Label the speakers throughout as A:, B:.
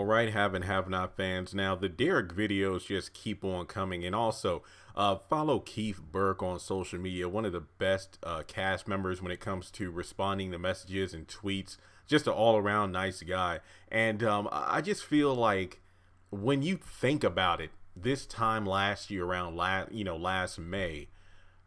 A: All right, have and have not fans. Now, the Derek videos just keep on coming. And also, follow Keith Burke on social media, one of the best cast members when it comes to responding to messages and tweets. Just an all around nice guy. And I just feel like when you think about it, this time last year, around last May,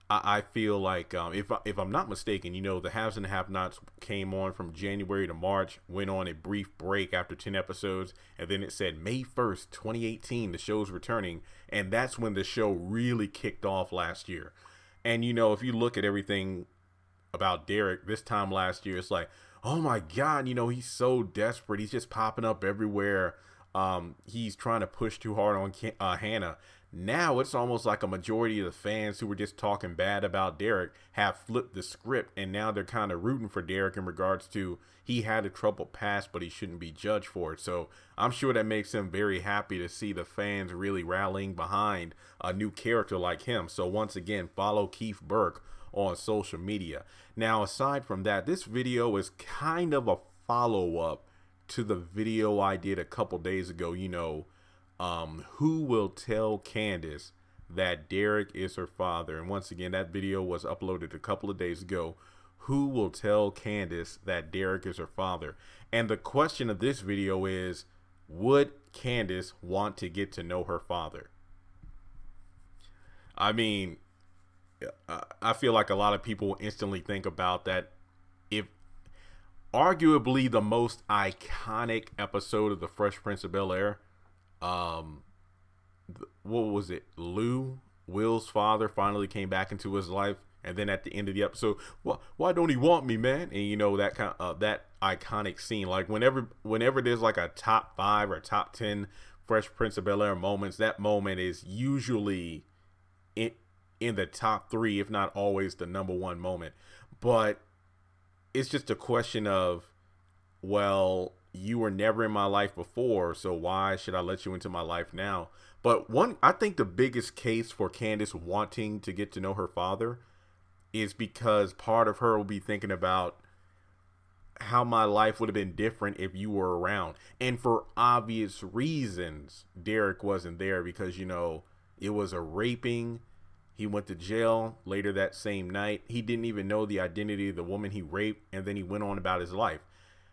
A: I feel like if I'm not mistaken, the haves and have-nots came on from January to March, went on a brief break after 10 episodes, and then it said May 1st, 2018, the show's returning, and that's when the show really kicked off last year. And if you look at everything about Derek this time last year, it's like, oh my God, he's so desperate. He's just popping up everywhere. He's trying to push too hard on Hannah. Now it's almost like a majority of the fans who were just talking bad about Derek have flipped the script, and now they're kind of rooting for Derek in regards to he had a troubled past, but he shouldn't be judged for it. So I'm sure that makes him very happy to see the fans really rallying behind a new character like him. So once again, follow Keith Burke on social media. Now, aside from that, this video is kind of a follow-up to the video I did a couple days ago, who will tell Candace that Derek is her father? And once again, that video was uploaded a couple of days ago. Who will tell Candace that Derek is her father? And the question of this video is, would Candace want to get to know her father? I mean, I feel like a lot of people instantly think about that. If arguably the most iconic episode of The Fresh Prince of Bel-Air, what was it? Will's father finally came back into his life, and then at the end of the episode, why don't he want me, man? And that kind of that iconic scene. Like whenever there's like a top 5 or top 10 Fresh Prince of Bel-Air moments, that moment is usually in the top 3, if not always the number 1 moment. But it's just a question of, well, you were never in my life before, so why should I let you into my life now? But I think the biggest case for Candace wanting to get to know her father is because part of her will be thinking about how my life would have been different if you were around. And for obvious reasons, Derek wasn't there because, it was a raping. He went to jail later that same night. He didn't even know the identity of the woman he raped, and then he went on about his life.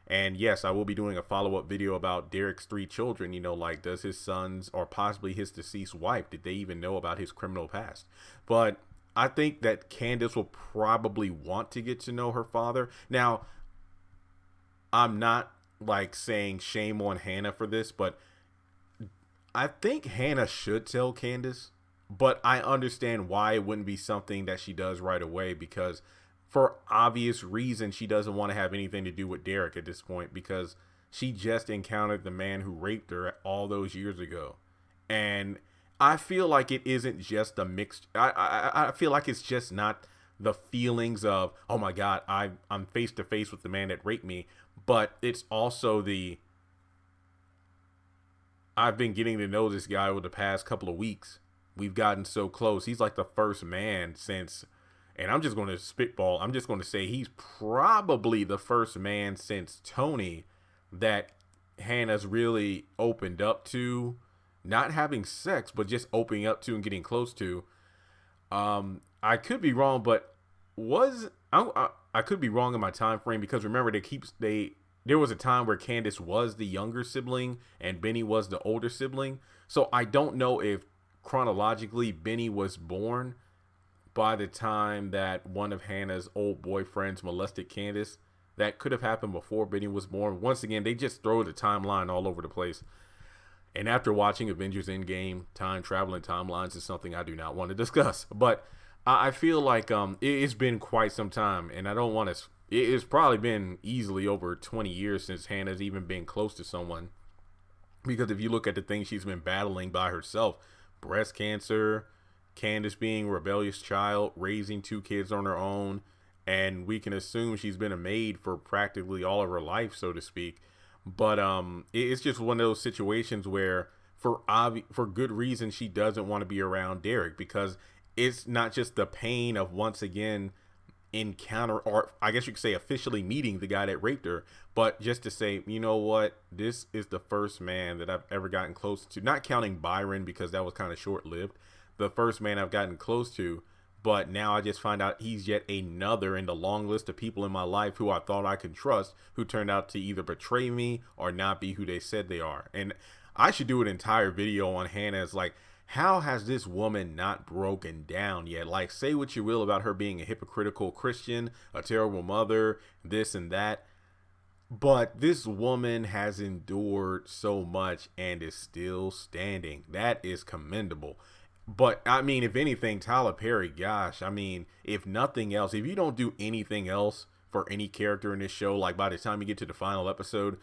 A: And yes, I will be doing a follow-up video about Derek's 3 children. Like, does his sons or possibly his deceased wife, did they even know about his criminal past? But I think that Candace will probably want to get to know her father. Now, I'm not like saying shame on Hannah for this, but I think Hannah should tell Candace. But I understand why it wouldn't be something that she does right away, because for obvious reasons, she doesn't want to have anything to do with Derek at this point, because she just encountered the man who raped her all those years ago. And I feel like it isn't just a mixed. I feel like it's just not the feelings of, oh my God, I'm face to face with the man that raped me, but it's also I've been getting to know this guy over the past couple of weeks. We've gotten so close. He's like the first man since, and I'm just going to spitball, I'm just going to say he's probably the first man since Tony that Hannah's really opened up to, not having sex, but just opening up to and getting close to. I could be wrong, but I could be wrong in my time frame, because remember there was a time where Candace was the younger sibling and Benny was the older sibling. So I don't know if chronologically Benny was born by the time that one of Hannah's old boyfriends molested Candace. That could have happened before Benny was born. Once again, they just throw the timeline all over the place. And after watching Avengers Endgame, time traveling timelines is something I do not want to discuss. But I feel like it's been quite some time, and I don't want to. It's probably been easily over 20 years since Hannah's even been close to someone. Because if you look at the things she's been battling by herself, breast cancer, Candace being a rebellious child, raising 2 kids on her own, and we can assume she's been a maid for practically all of her life, so to speak. But it's just one of those situations where, for good reason, she doesn't want to be around Derek, because it's not just the pain of, once again, encounter, or I guess you could say officially meeting the guy that raped her, but just to say, you know what, this is the first man that I've ever gotten close to, not counting Byron because that was kind of short lived, the first man I've gotten close to. But now I just find out he's yet another in the long list of people in my life who I thought I could trust, who turned out to either betray me or not be who they said they are. And I should do an entire video on Hannah as like, how has this woman not broken down yet? Like, say what you will about her being a hypocritical Christian, a terrible mother, this and that, but this woman has endured so much and is still standing. That is commendable. But I mean, if anything, Tyler Perry, gosh, I mean, if nothing else, if you don't do anything else for any character in this show, like by the time you get to the final episode,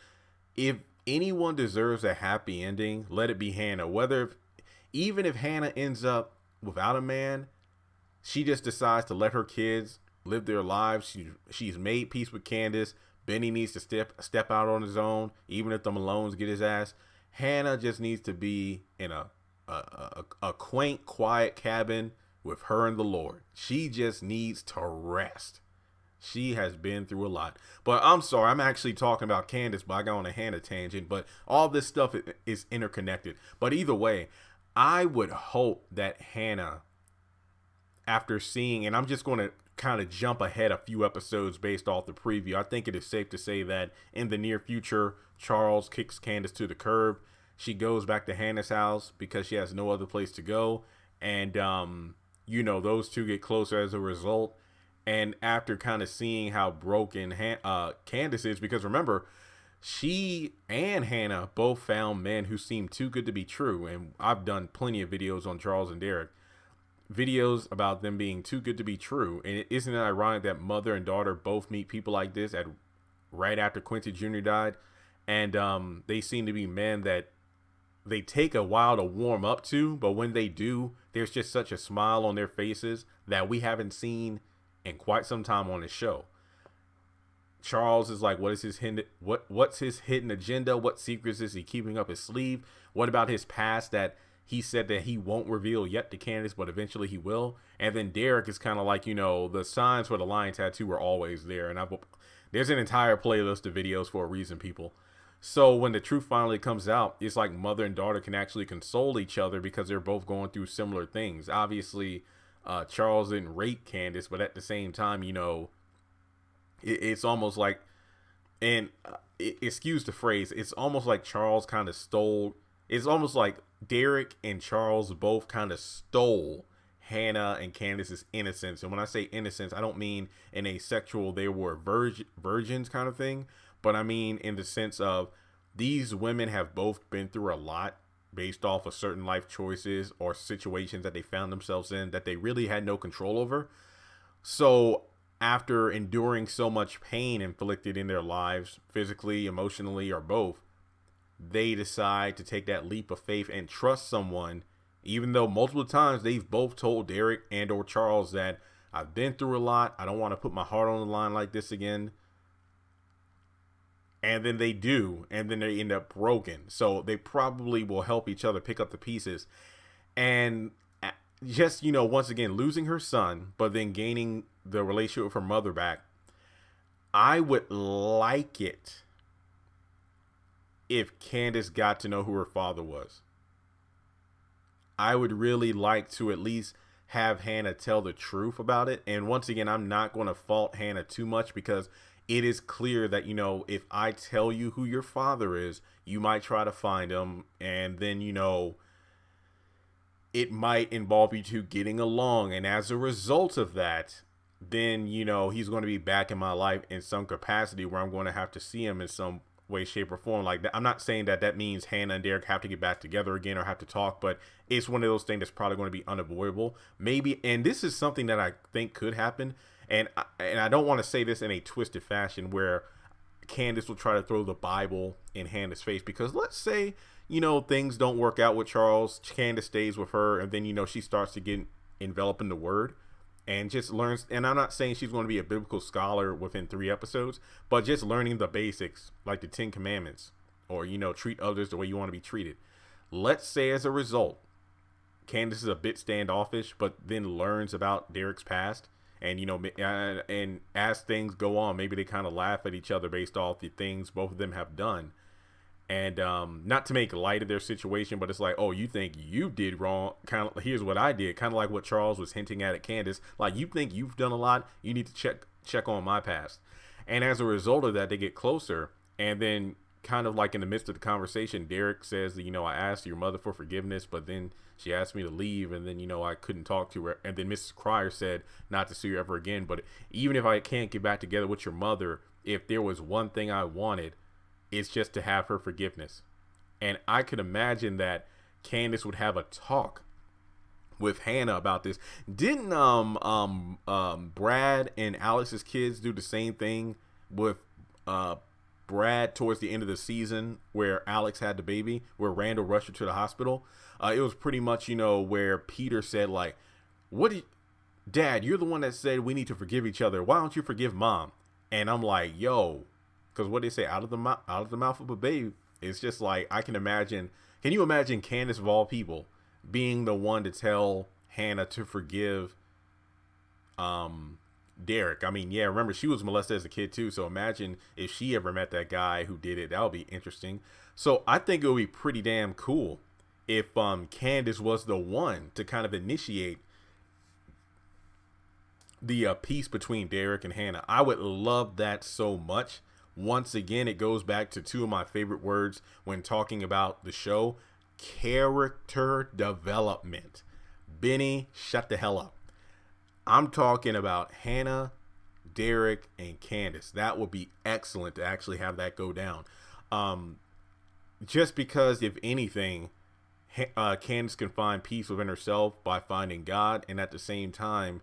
A: if anyone deserves a happy ending, let it be Hannah. Even if Hannah ends up without a man, she just decides to let her kids live their lives. She's made peace with Candace. Benny needs to step out on his own, even if the Malones get his ass. Hannah just needs to be in a quaint, quiet cabin with her and the Lord. She just needs to rest. She has been through a lot. But I'm sorry, I'm actually talking about Candace, but I got on a Hannah tangent. But all this stuff is interconnected. But either way, I would hope that Hannah, after seeing, and I'm just going to kind of jump ahead a few episodes based off the preview, I think it is safe to say that in the near future, Charles kicks Candace to the curb. She goes back to Hannah's house because she has no other place to go. And, those two get closer as a result. And after kind of seeing how broken Candace is, because remember, she and Hannah both found men who seemed too good to be true. And I've done plenty of videos on Charles and Derek, videos about them being too good to be true. And isn't it ironic that mother and daughter both meet people like this right after Quincy Jr. died? And they seem to be men that they take a while to warm up to, but when they do, there's just such a smile on their faces that we haven't seen in quite some time on the show. Charles is like, what's his hidden agenda? What secrets is he keeping up his sleeve? What about his past that he said that he won't reveal yet to Candace, but eventually he will? And then Derek is kind of like, the signs for the lion tattoo are always there. And there's an entire playlist of videos for a reason, people. So when the truth finally comes out, it's like mother and daughter can actually console each other because they're both going through similar things. Obviously, Charles didn't rape Candace, but at the same time, it's almost like, and excuse the phrase, it's almost like Charles kind of stole, it's almost like Derek and Charles both kind of stole Hannah and Candace's innocence. And when I say innocence, I don't mean in a sexual, they were virgins kind of thing. But I mean in the sense of these women have both been through a lot based off of certain life choices or situations that they found themselves in that they really had no control over. So after enduring so much pain inflicted in their lives, physically, emotionally, or both, they decide to take that leap of faith and trust someone, even though multiple times they've both told Derek and or Charles that I've been through a lot. I don't want to put my heart on the line like this again. And then they do, and then they end up broken. So they probably will help each other pick up the pieces. And just, once again, losing her son, but then gaining the relationship with her mother back. I would like it if Candace got to know who her father was. I would really like to at least have Hannah tell the truth about it. And once again, I'm not going to fault Hannah too much because it is clear that, if I tell you who your father is, you might try to find him. And then, it might involve you two getting along. And as a result of that, then, he's going to be back in my life in some capacity where I'm going to have to see him in some way, shape, or form. Like that. I'm not saying that means Hannah and Derek have to get back together again or have to talk, but it's one of those things that's probably going to be unavoidable. Maybe, and this is something that I think could happen. And I don't want to say this in a twisted fashion where Candace will try to throw the Bible in Hannah's face, because let's say, things don't work out with Charles, Candace stays with her, and then, she starts to get enveloped in the word and just learns. And I'm not saying she's going to be a biblical scholar within 3 episodes, but just learning the basics, like the 10 Commandments, or, treat others the way you want to be treated. Let's say as a result, Candace is a bit standoffish, but then learns about Derek's past And and as things go on, maybe they kind of laugh at each other based off the things both of them have done. And not to make light of their situation, but it's like, oh, you think you did wrong, kind of, here's what I did, kind of like what Charles was hinting at Candace, like, you think you've done a lot, you need to check on my past. And as a result of that, they get closer. And then kind of like in the midst of the conversation, Derek says that, I asked your mother for forgiveness, but then she asked me to leave, and then I couldn't talk to her. And then Mrs. Cryer said not to see her ever again, but even if I can't get back together with your mother, if there was one thing I wanted, it's just to have her forgiveness. And I could imagine that Candace would have a talk with Hannah about this. Didn't Brad and Alex's kids do the same thing with Brad towards the end of the season, where Alex had the baby, where Randall rushed her to the hospital? It was pretty much, where Peter said, like, what did Dad, you're the one that said we need to forgive each other. Why don't you forgive Mom? And I'm like, yo, because what they say, out of the mouth of a babe, it's just like, I can imagine. Can you imagine Candace, of all people, being the one to tell Hannah to forgive Derek? I mean, yeah, remember, she was molested as a kid too, so imagine if she ever met that guy who did it. That would be interesting. So I think it would be pretty damn cool if Candace was the one to kind of initiate the peace between Derek and Hannah. I would love that so much. Once again, it goes back to two of my favorite words when talking about the show: character development. Benny, shut the hell up. I'm talking about Hannah, Derek, and Candace. That would be excellent to actually have that go down. Just because, if anything, Candace can find peace within herself by finding God, and at the same time,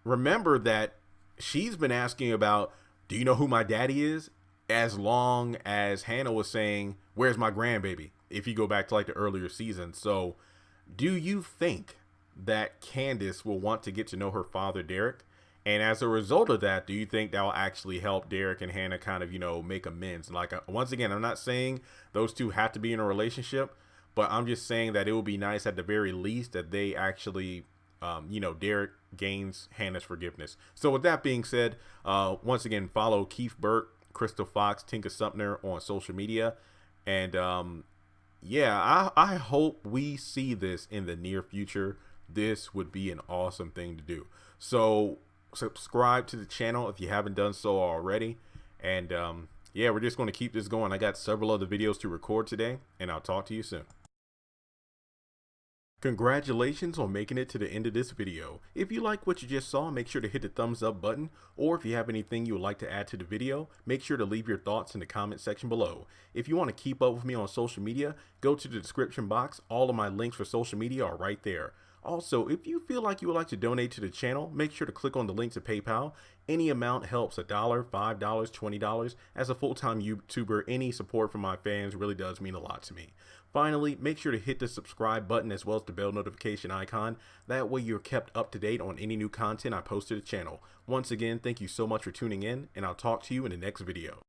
A: remember that she's been asking about, do you know who my daddy is? As long as Hannah was saying, where's my grandbaby? If you go back to like the earlier season. So do you think that Candace will want to get to know her father, Derek? And as a result of that, do you think that will actually help Derek and Hannah kind of, make amends? Like, once again, I'm not saying those two have to be in a relationship, but I'm just saying that it would be nice at the very least that they actually, Derek gains Hannah's forgiveness. So with that being said, once again, follow Keith Burke, Crystal Fox, Tinka Sumner on social media. And I hope we see this in the near future. This would be an awesome thing to do. So subscribe to the channel if you haven't done so already. And we're just going to keep this going. I got several other videos to record today, and I'll talk to you soon. Congratulations on making it to the end of this video. If you like what you just saw, make sure to hit the thumbs up button, or if you have anything you would like to add to the video, make sure to leave your thoughts in the comment section below. If you want to keep up with me on social media, go to the description box. All of my links for social media are right there. Also, if you feel like you would like to donate to the channel, make sure to click on the link to PayPal. Any amount helps. $1, $5, $20. As a full-time YouTuber, any support from my fans really does mean a lot to me. Finally, make sure to hit the subscribe button as well as the bell notification icon. That way you're kept up to date on any new content I post to the channel. Once again, thank you so much for tuning in, and I'll talk to you in the next video.